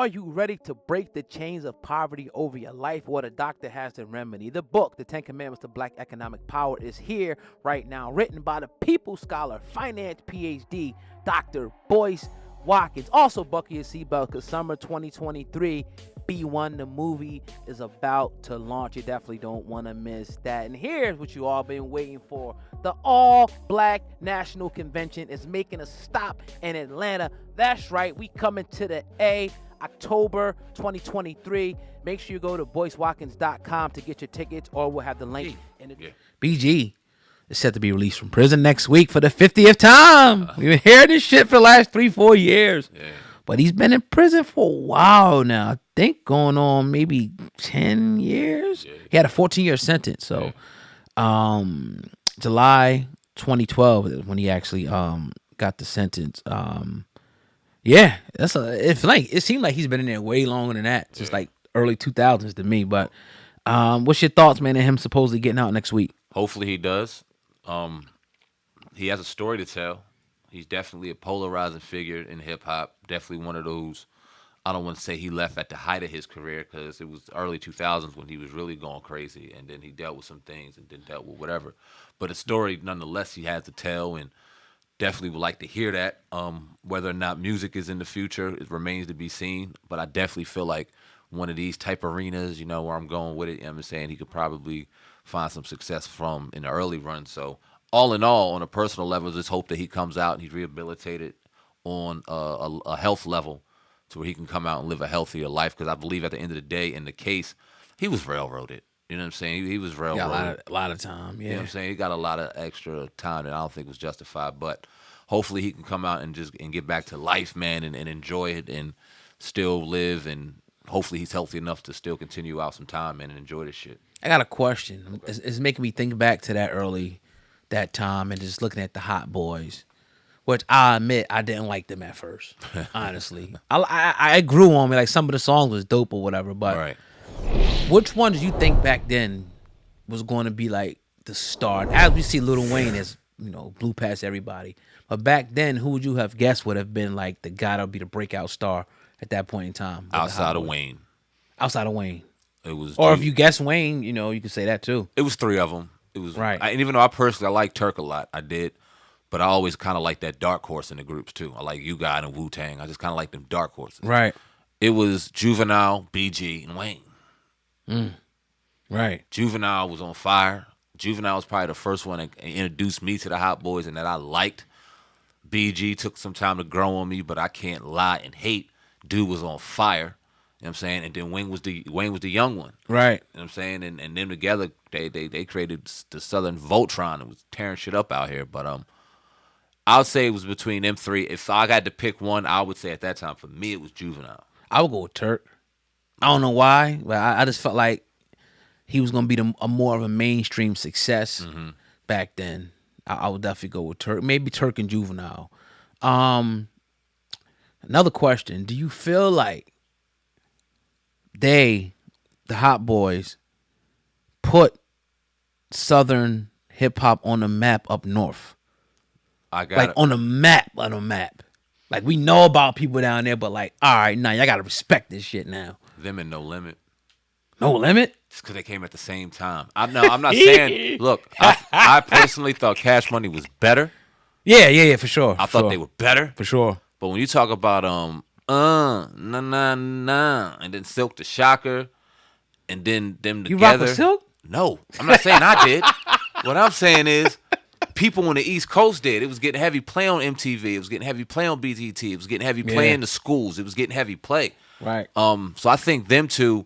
Are you ready to break the chains of poverty over your life? What a doctor has the remedy. The book, The 10 Commandments to Black Economic Power, is here right now, written by the People Scholar, finance PhD, Dr. Boyce Watkins. Also, buckle your seatbelt because summer 2023 B1, the movie, is about to launch. You definitely don't want to miss that. And here's what you all been waiting for. The All Black National Convention is making a stop in Atlanta. That's right, we coming to the A. October 2023. Make sure you go to boycewatkins.com to get your tickets, or we'll have the link in the BG is set to be released from prison next week for the 50th time. We've been hearing this shit for the last 3-4 years. Yeah. But he's been in prison for a while now. I think going on maybe 10 years. Yeah. He had a 14-year sentence. So July 2012 is when he actually got the sentence. Yeah, it seemed like he's been in there way longer than that. Just like early 2000s to me. But what's your thoughts, man, on him supposedly getting out next week? Hopefully he does. He has a story to tell. He's definitely a polarizing figure in hip hop. Definitely one of those. I don't want to say he left at the height of his career because it was early 2000s when he was really going crazy, and then he dealt with some things and then dealt with whatever. But a story, nonetheless, he has to tell, and definitely would like to hear that. Whether or not music is in the future, it remains to be seen. But I definitely feel like one of these type arenas, where I'm going with it, I'm saying he could probably find some success from in the early run. So all in all, on a personal level, just hope that he comes out and he's rehabilitated on a health level to where he can come out and live a healthier life. Because I believe at the end of the day, in the case, he was railroaded. You know what I'm saying? He was railroaded. Got a lot of time, yeah. You know what I'm saying? He got a lot of extra time that I don't think was justified. But hopefully he can come out and get back to life, man, and enjoy it and still live. And hopefully he's healthy enough to still continue out some time, man, and enjoy this shit. I got a question. It's making me think back to that time and just looking at the Hot Boys, which I admit I didn't like them at first, honestly. I grew on me. Like, some of the songs was dope or whatever, but right. Which one did you think back then was going to be like the star? As we see Lil Wayne as, blew past everybody. But back then, who would you have guessed would have been like the guy that would be the breakout star at that point in time? Outside of Wayne. Outside of Wayne. It was. Or if you guess Wayne, you could say that too. It was three of them. It was right. And even though I like Turk a lot, I did. But I always kind of like that dark horse in the groups too. I like You God and Wu-Tang. I just kind of like them dark horses. Right. It was Juvenile, BG, and Wayne. Right. Juvenile was on fire. Juvenile was probably the first one that introduced me to the Hot Boys and that I liked. BG took some time to grow on me, but I can't lie and hate. Dude was on fire. You know what I'm saying? And then Wayne was the young one. Right. You know what I'm saying? And them together, they created the Southern Voltron and was tearing shit up out here. But I would say it was between them three. If I got to pick one, I would say at that time, for me, it was Juvenile. I would go with Turk. I don't know why, but I just felt like he was going to be a more of a mainstream success back then. I would definitely go with Turk. Maybe Turk and Juvenile. Another question. Do you feel like the Hot Boys, put Southern hip-hop on the map up north? On the map. Like, we know about people down there, but like, all right, now y'all got to respect this shit now. Them and No Limit. No Limit? Just because they came at the same time. I'm not saying. Look, I personally thought Cash Money was better. Yeah, for sure. I thought they were better for sure. But when you talk about nah, and then Silk the Shocker, and then them together. You rock with Silk? No, I'm not saying I did. What I'm saying is, people on the East Coast did. It was getting heavy play on MTV. It was getting heavy play on BTT. It was getting heavy play in the schools. It was getting heavy play. Right. So I think them two,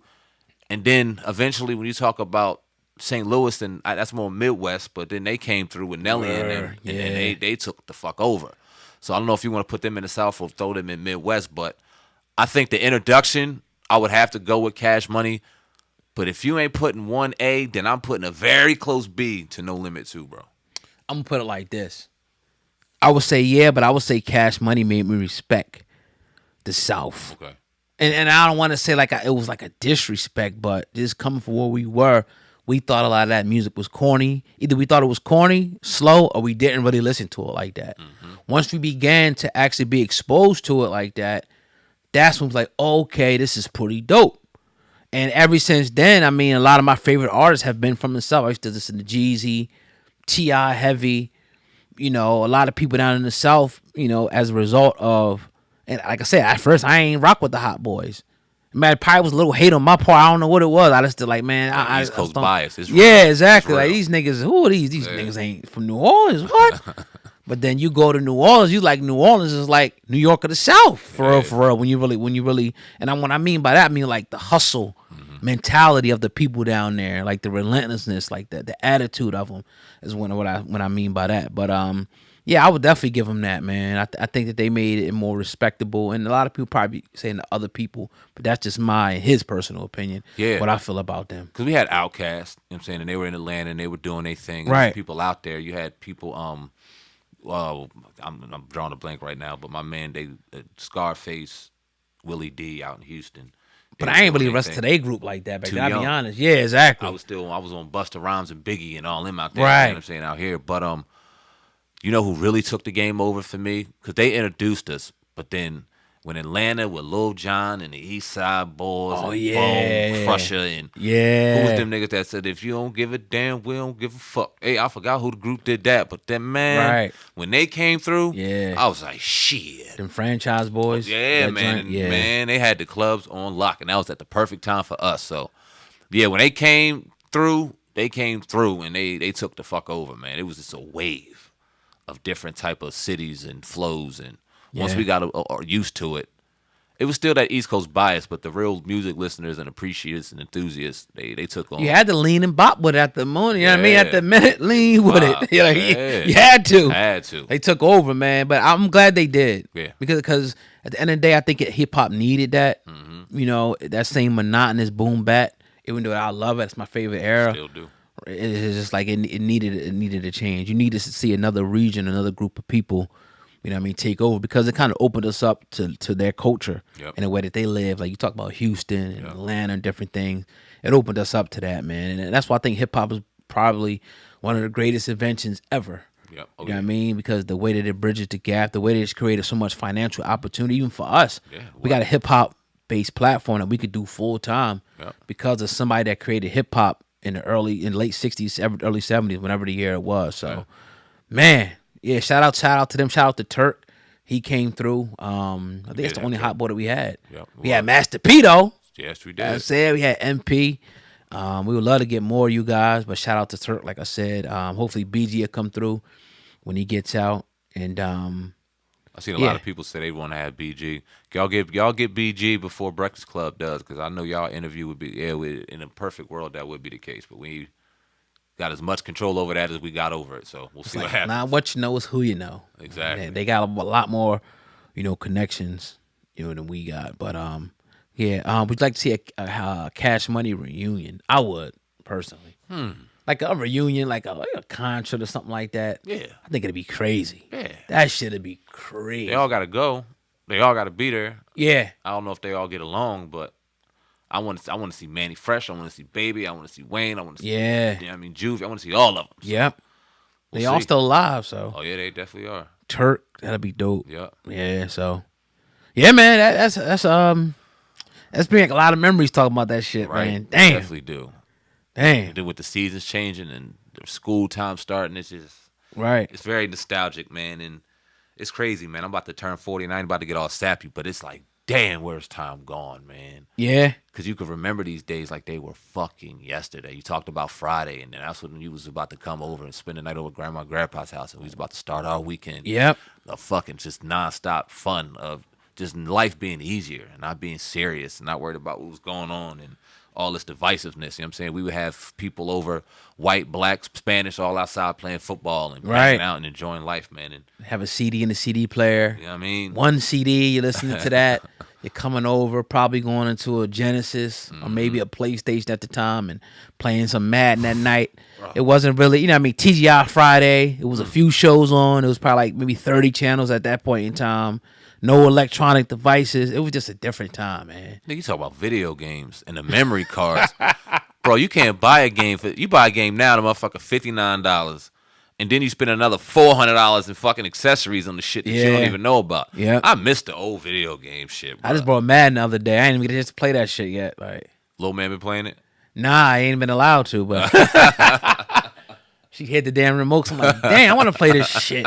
and then eventually when you talk about St. Louis, and that's more Midwest, but then they came through with Nelly and them, and they took the fuck over. So I don't know if you want to put them in the South or throw them in Midwest, but I think the introduction, I would have to go with Cash Money. But if you ain't putting 1A, then I'm putting a very close B to No Limit 2, bro. I'm going to put it like this. I would say, but I would say Cash Money made me respect the South. Okay. And I don't want to say it was like a disrespect, but just coming from where we were, we thought a lot of that music was corny. Either we thought it was corny, slow, or we didn't really listen to it like that. Mm-hmm. Once we began to actually be exposed to it like that, that's when it's like, okay, this is pretty dope. And ever since then, I mean, a lot of my favorite artists have been from the South. I used to listen to Jeezy, T.I. Heavy, you know, a lot of people down in the South, you know, as a result of, and like I said, at first I ain't rock with the Hot Boys. Man, probably was a little hate on my part. I don't know what it was. I just like, man, East Coast bias. It's yeah, real. exactly. It's Like real. these niggas, who are these? These niggas ain't from New Orleans. What? But then you go to New Orleans, you like New Orleans is like New York of the South for real, for real. When you really, and what I mean by that, I mean like the hustle mentality of the people down there, like the relentlessness, like the attitude of them is what I mean by that. But yeah, I would definitely give them that, man. I think that they made it more respectable, and a lot of people probably saying to other people, but that's just his personal opinion. Yeah. What I feel about them. Because we had Outkast, you know what I'm saying, and they were in Atlanta and they were doing their thing. And Right. people out there, you had people, well, I'm drawing a blank right now, but my man, Scarface, Willie D out in Houston. But I ain't really rushed to their group like that. But I'll be honest. Yeah, exactly. I was on Busta Rhymes and Biggie and all them out there. Right. You know what I'm saying, out here. But you know who really took the game over for me? Because they introduced us, but then when Atlanta with Lil Jon and the East Side Boys and Bone Crusher and who was them niggas that said, if you don't give a damn, we don't give a fuck. Hey, I forgot who the group did that, but then man, when they came through, I was like, shit. Them Franchise Boys. Yeah, man. Man, they had the clubs on lock, and that was at the perfect time for us. So, yeah, when they came through, and they took the fuck over, man. It was just a wave of different type of cities and flows, and once we got used to it, it was still that East Coast bias, but the real music listeners and appreciators and enthusiasts, they took on. You had to lean and bop with it at the moment. You know what I mean? At the minute, lean with it. You had to. Had to. They took over, man. But I'm glad they did. Yeah. Because at the end of the day, I think hip hop needed that. Mm-hmm. You know, that same monotonous boom bap. Even though I love it, it's my favorite era. Still do. It's just like it needed a change. You needed to see another region, another group of people, you know what I mean, take over, because it kind of opened us up to their culture and the way that they live. Like you talk about Houston and Atlanta and different things. It opened us up to that, man. And that's why I think hip hop is probably one of the greatest inventions ever. Yep. You know what I mean? Because the way that it bridges the gap, the way that it's created so much financial opportunity, even for us. We got a hip hop based platform that we could do full time because of somebody that created hip hop in the late 60s, early 70s, whenever the year it was. So, man, yeah, shout out to them. Shout out to Turk. He came through. I think that's the only hot boy that we had. Yep, we had Master P, though. Yes, we did. I said we had MP. We would love to get more of you guys, but shout out to Turk, like I said. Hopefully BG will come through when he gets out. And I seen a lot of people say they want to have BG. Y'all get BG before Breakfast Club does, because I know y'all interview would be in a perfect world that would be the case, but we got as much control over that as we got over it. So we'll see what happens. Now what you know is who you know. Exactly. They got a lot more, connections, than we got. But would you like to see a Cash Money reunion? I would personally. Like a reunion, like a concert or something like that. Yeah. I think it'd be crazy. Yeah. That shit'd be crazy. They all got to go. They all got to be there. Yeah. I don't know if they all get along, but I want to see Manny Fresh. I want to see Baby. I want to see Wayne. I want to see Juvie. I want to see all of them. So yep. They all still alive, so. Oh yeah, they definitely are. Turk, that'd be dope. Yep. Yeah. So. Yeah, man. That's bringing a lot of memories talking about that shit, right. Man. Damn. Definitely do. Damn. And then with the seasons changing and the school time starting, it's just right. It's very nostalgic, man, and it's crazy, man. I'm about to turn 40 and I ain't about to get all sappy, but it's like, damn, where's time gone, man? Yeah. Because you can remember these days like they were fucking yesterday. You talked about Friday, and then that's when you was about to come over and spend the night over at Grandma and Grandpa's house, and we was about to start our weekend. Yep. A fucking just nonstop fun of just life being easier and not being serious and not worried about what was going on and all this divisiveness, you know what I'm saying? We would have people over, white, black, Spanish, all outside playing football and hanging out and enjoying life, man. And have a CD in the CD player. You know what I mean? One CD, you're listening to that. You're coming over, probably going into a Genesis or maybe a PlayStation at the time and playing some Madden that night. It wasn't really, TGI Friday. It was a few shows on. It was probably like maybe 30 channels at that point in time. No electronic devices. It was just a different time, man. You talk about video games and the memory cards. Bro, you can't buy a game. You buy a game now, the motherfucker $59. And then you spend another $400 in fucking accessories on the shit that you don't even know about. Yeah. I missed the old video game shit, bro. I just brought Madden the other day. I ain't even get a chance to play that shit yet. Like, Lil Man been playing it? nah, I ain't been allowed to, but she hit the damn remotes. I'm like, damn, I want to play this shit.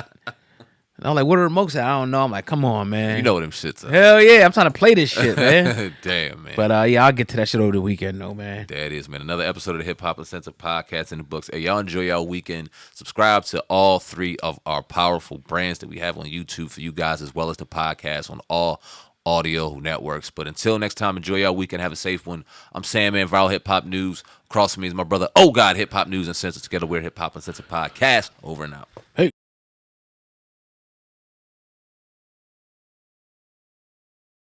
And I'm like, what are the remotes at? I don't know. I'm like, come on, man. You know them shits are. Hell yeah, I'm trying to play this shit, man. Damn, man. But yeah, I'll get to that shit over the weekend, though, man. That is, man. Another episode of the Hip Hop Uncensored podcast in the books. Hey, y'all enjoy y'all weekend. Subscribe to all 3 of our powerful brands that we have on YouTube for you guys, as well as the podcast on all audio networks. But until next time, enjoy y'all weekend. Have a safe one. I'm Sam Man, Viral Hip Hop News. Across from me is my brother, Oh God, Hip Hop News and Censored. Together we're Hip Hop Uncensored podcast. Over and out. Hey.